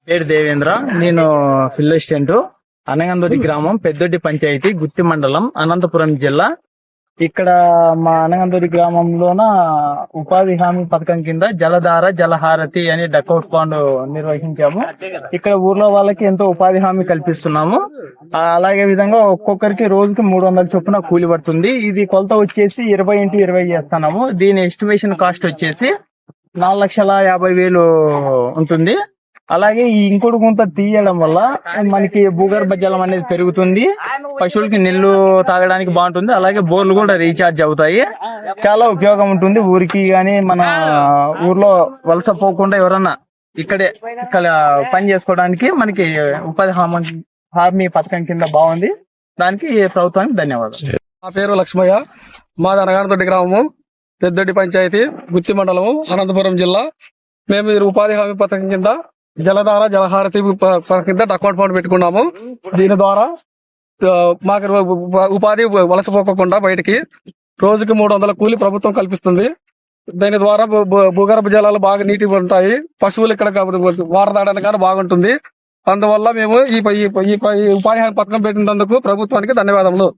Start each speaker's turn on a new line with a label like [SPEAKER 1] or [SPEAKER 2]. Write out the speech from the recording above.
[SPEAKER 1] పేరు దేవేంద్ర. నేను field assistant. అనగందొడి గ్రామం, పెద్దొడ్డి పంచాయతీ, గుత్తి మండలం, అనంతపురం జిల్లా. ఇక్కడ మా అనగందొడి గ్రామంలోన ఉపాధి హామీ పథకం కింద జలధార జలహారతి అనే డకౌట్ పాండ్ నిర్వహించాము. ఇక్కడ ఊర్లో వాళ్ళకి ఎంతో ఉపాధి హామీ కల్పిస్తున్నాము. అలాగే విధంగా ఒక్కొక్కరికి రోజుకి 300 చొప్పున కూలి పడుతుంది. ఇది కొలత వచ్చేసి 20x20 చేస్తున్నాము. దీని ఎస్టిమేషన్ కాస్ట్ వచ్చేసి 4,50,000 ఉంటుంది. అలాగే ఈ ఇంకుడు గుంత తీయడం వల్ల మనకి భూగర్భ జలం అనేది పెరుగుతుంది. పశువులకి నీళ్లు తాగడానికి బాగుంటుంది. అలాగే బోర్లు కూడా రీఛార్జ్ అవుతాయి. చాలా ఉపయోగం ఉంటుంది ఊరికి గాని, మన ఊర్లో వలస పోకుండా ఎవరన్నా ఇక్కడ పని చేసుకోవడానికి మనకి ఉపాధి హామీ పథకం కింద బాగుంది. దానికి ప్రభుత్వానికి ధన్యవాదాలు.
[SPEAKER 2] నా పేరు లక్ష్మయ్య. మాది అనగానతోటి గ్రామము, పెద్దొడ్డి పంచాయతీ, గుత్తి మండలము, అనంతపురం జిల్లా. మేము ఈ ఉపాధి హామీ పథకం కింద జలధార జలహారతి కింద అకౌంట్ ఫండ్ పెట్టుకున్నాము. దీని ద్వారా మాకు ఉపాధి వలసపోకుండా బయటికి రోజుకి 300 కూలి ప్రభుత్వం కల్పిస్తుంది. దీని ద్వారా భూగర్భ జలాలు బాగా నీటిగా ఉంటాయి. పశువులు ఇక్కడ వాటర్ తాగడానికి కానీ బాగుంటుంది. అందువల్ల మేము ఈ ఉపాధి హామీ పథకం పెట్టినందుకు ప్రభుత్వానికి ధన్యవాదములు.